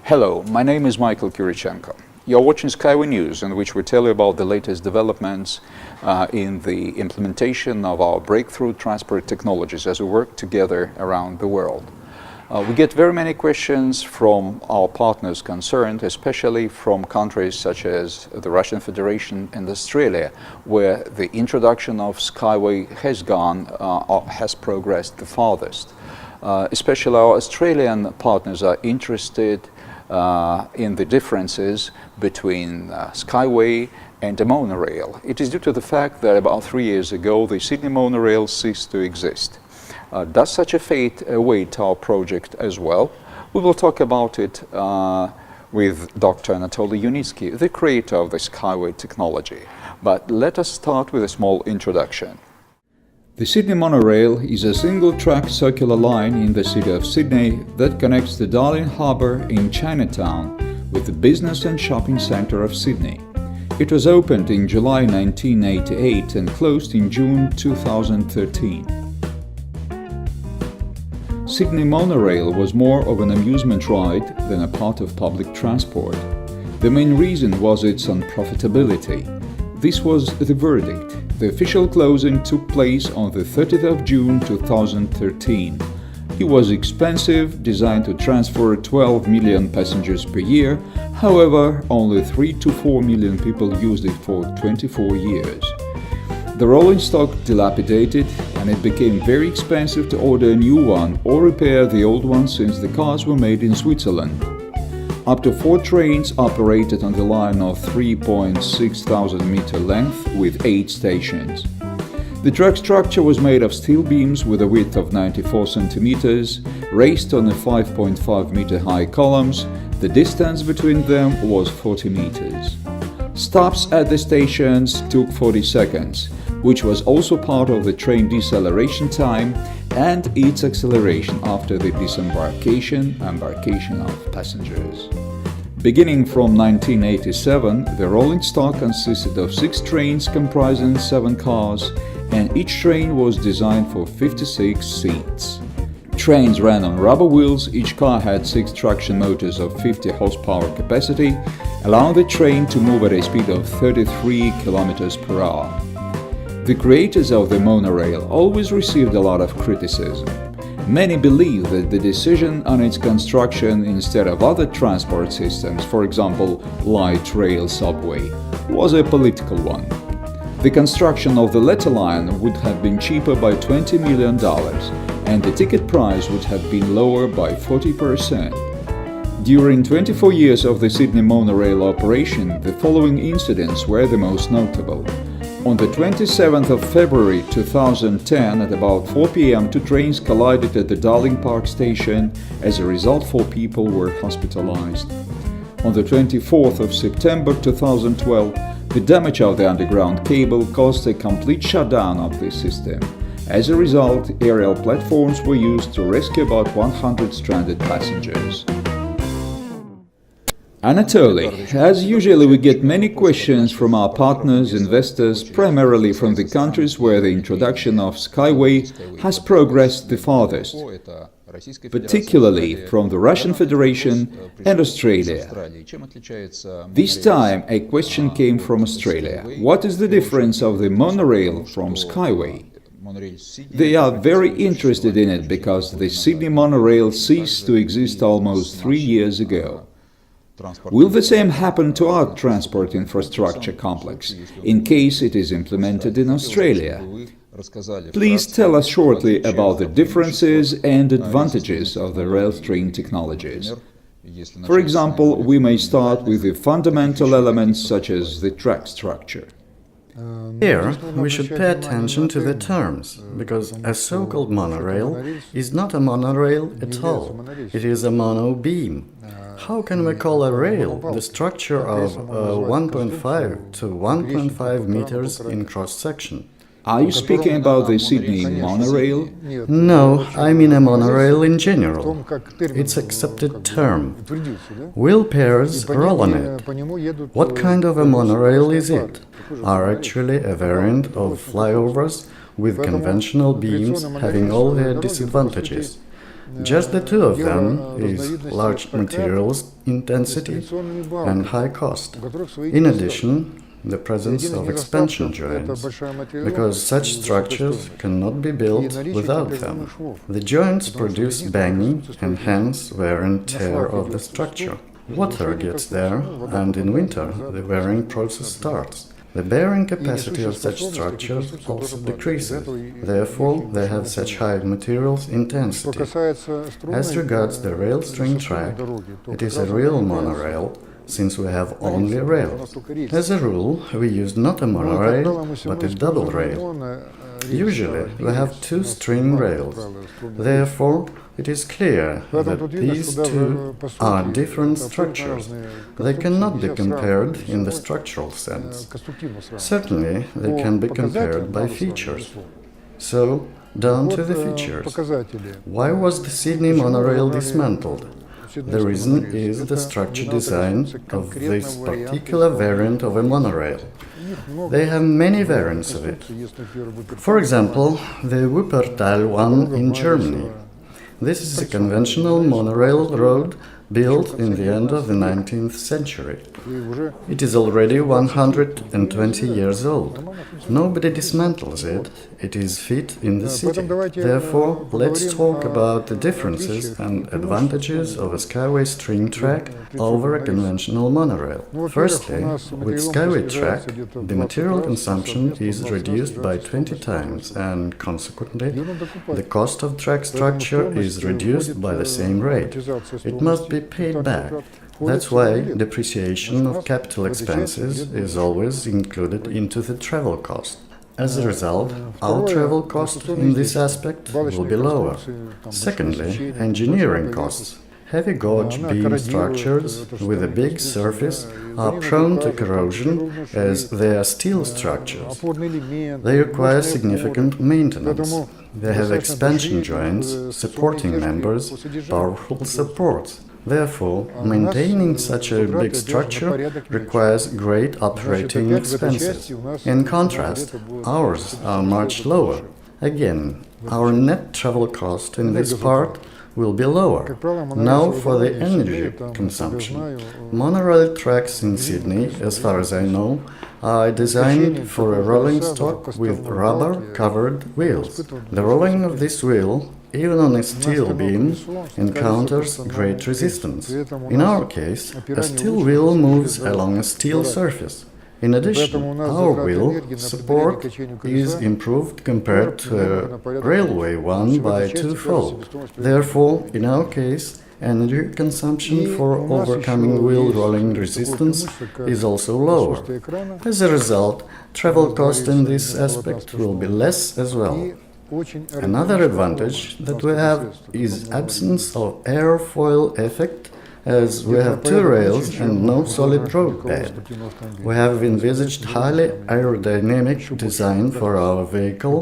Hello, my name is Michael Kirichenko. You're watching SkyWay News, in which we tell you about the latest developments in the implementation of our breakthrough transport technologies as we work together around the world. We get very many questions from our partners concerned, especially from countries such as the Russian Federation and Australia, where the introduction of SkyWay has progressed the farthest. Especially our Australian partners are interested in the differences between SkyWay and a monorail. It is due to the fact that about 3 years ago the Sydney monorail ceased to exist. Does such a fate await our project as well? We will talk about it with Dr. Anatoly Yunitsky, the creator of the SkyWay technology. But let us start with a small introduction. The Sydney monorail is a single-track circular line in the city of Sydney that connects the Darling Harbour in Chinatown with the business and shopping centre of Sydney. It was opened in July 1988 and closed in June 2013. Sydney monorail was more of an amusement ride than a part of public transport. The main reason was its unprofitability. This was the verdict. The official closing took place on the 30th of June 2013. It was expensive, designed to transfer 12 million passengers per year. However, only 3 to 4 million people used it for 24 years. The rolling stock dilapidated, and it became very expensive to order a new one or repair the old one, since the cars were made in Switzerland. Up to 4 trains operated on the line of 3,600 meter length with 8 stations. The track structure was made of steel beams with a width of 94 centimeters, raised on the 5.5 meter high columns. The distance between them was 40 meters. Stops at the stations took 40 seconds, which was also part of the train deceleration time and its acceleration after the embarkation of passengers. Beginning from 1987, the rolling stock consisted of 6 trains comprising 7 cars, and each train was designed for 56 seats. Trains ran on rubber wheels. Each car had 6 traction motors of 50 horsepower capacity, allowing the train to move at a speed of 33 kilometers per hour. The creators of the monorail always received a lot of criticism. Many believe that the decision on its construction instead of other transport systems, for example, light rail subway, was a political one. The construction of the latter line would have been cheaper by $20 million, and the ticket price would have been lower by 40%. During 24 years of the Sydney monorail operation, the following incidents were the most notable. On the 27th of February 2010, at about 4 p.m., 2 trains collided at the Darling Park station. As a result, 4 people were hospitalized. On the 24th of September 2012, the damage of the underground cable caused a complete shutdown of the system. As a result, aerial platforms were used to rescue about 100 stranded passengers. Anatoly, as usually we get many questions from our partners, investors, primarily from the countries where the introduction of SkyWay has progressed the farthest, particularly from the Russian Federation and Australia. This time a question came from Australia. What is the difference of the monorail from SkyWay? They are very interested in it because the Sydney monorail ceased to exist almost 3 years ago. Will the same happen to our transport infrastructure complex, in case it is implemented in Australia? Please tell us shortly about the differences and advantages of the rail train technologies. For example, we may start with the fundamental elements such as the track structure. Here, we should pay attention to the terms, because a so-called monorail is not a monorail at all. It is a mono-beam. How can we call a rail the structure of 1.5 to 1.5 meters in cross-section? Are you speaking about the Sydney monorail? No, I mean a monorail in general. It's accepted term. Will pairs roll on it? What kind of a monorail is it? Are actually a variant of flyovers with conventional beams having all their disadvantages. Just the two of them is large materials intensity and high cost. In addition, the presence of expansion joints, because such structures cannot be built without them. The joints produce banging and hence wear and tear of the structure. Water gets there, and in winter the wearing process starts. The bearing capacity of such structures also decreases, therefore they have such high materials intensity. As regards the rail string track, it is a real monorail, since we have only rails. As a rule, we use not a monorail, but a double rail. Usually, we have two string rails. Therefore, it is clear that these two are different structures. They cannot be compared in the structural sense. Certainly, they can be compared by features. So, down to the features. Why was the Sydney monorail dismantled? The reason is the structure design of this particular variant of a monorail. They have many variants of it. For example, the Wuppertal one in Germany. This is a conventional monorail road built in the end of the 19th century. It is already 120 years old. Nobody dismantles it. It is fit in the city. Therefore, let's talk about the differences and advantages of a SkyWay string track over a conventional monorail. Firstly, with SkyWay track, the material consumption is reduced by 20 times and, consequently, the cost of track structure is reduced by the same rate. It must be paid back. That's why depreciation of capital expenses is always included into the travel cost. As a result, our travel cost in this aspect will be lower. Secondly, engineering costs. Heavy gauge beam structures with a big surface are prone to corrosion as they are steel structures. They require significant maintenance. They have expansion joints, supporting members, powerful supports. Therefore, maintaining such a big structure requires great operating expenses. In contrast, ours are much lower. Again, our net travel cost in this part will be lower. Now for the energy consumption. Monorail tracks in Sydney, as far as I know, are designed for a rolling stock with rubber-covered wheels. The rolling of this wheel, even on a steel beam, encounters great resistance. In our case, a steel wheel moves along a steel surface. In addition, our wheel support is improved compared to a railway one by twofold. Therefore, in our case, energy consumption for overcoming wheel rolling resistance is also lower. As a result, travel cost in this aspect will be less as well. Another advantage that we have is absence of airfoil effect, as we have two rails and no solid road bed. We have envisaged highly aerodynamic design for our vehicle,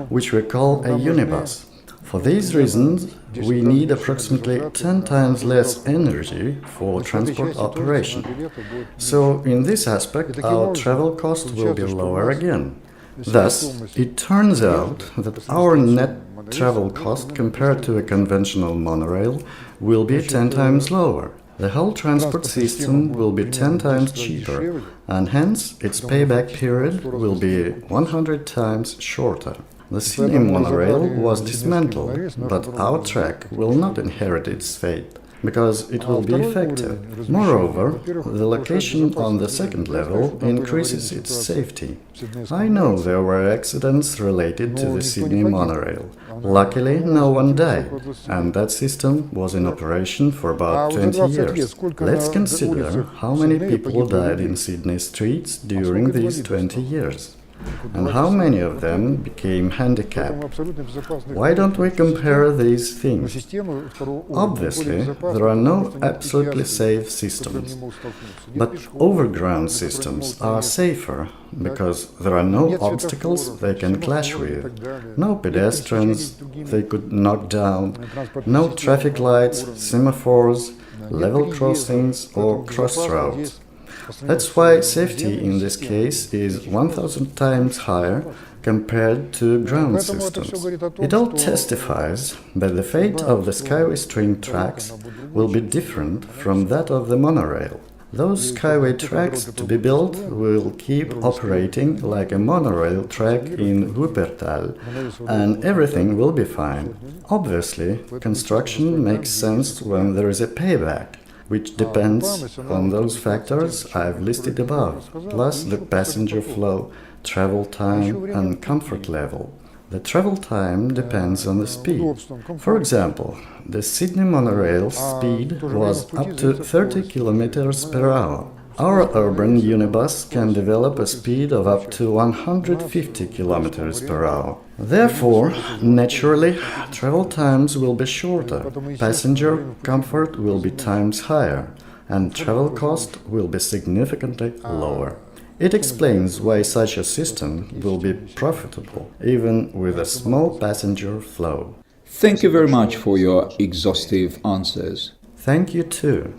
which we call a unibus. For these reasons, we need approximately 10 times less energy for transport operation. So, in this aspect, our travel cost will be lower again. Thus, it turns out that our net travel cost compared to a conventional monorail will be 10 times lower. The whole transport system will be 10 times cheaper, and hence its payback period will be 100 times shorter. The Sydney monorail was dismantled, but our track will not inherit its fate, because it will be effective. Moreover, the location on the second level increases its safety. I know there were accidents related to the Sydney monorail. Luckily, no one died, and that system was in operation for about 20 years. Let's consider how many people died in Sydney streets during these 20 years. And how many of them became handicapped? Why don't we compare these things? Obviously, there are no absolutely safe systems, but overground systems are safer because there are no obstacles they can clash with, no pedestrians they could knock down, no traffic lights, semaphores, level crossings or crossroads. That's why safety in this case is 1000 times higher compared to ground systems. It all testifies that the fate of the SkyWay string tracks will be different from that of the monorail. Those SkyWay tracks to be built will keep operating like a monorail track in Wuppertal, and everything will be fine. Obviously, construction makes sense when there is a payback, which depends on those factors I've listed above, plus the passenger flow, travel time and comfort level. The travel time depends on the speed. For example, the Sydney monorail speed was up to 30 km per hour. Our urban unibus can develop a speed of up to 150 km per hour. Therefore, naturally, travel times will be shorter, passenger comfort will be times higher, and travel cost will be significantly lower. It explains why such a system will be profitable, even with a small passenger flow. Thank you very much for your exhaustive answers. Thank you too.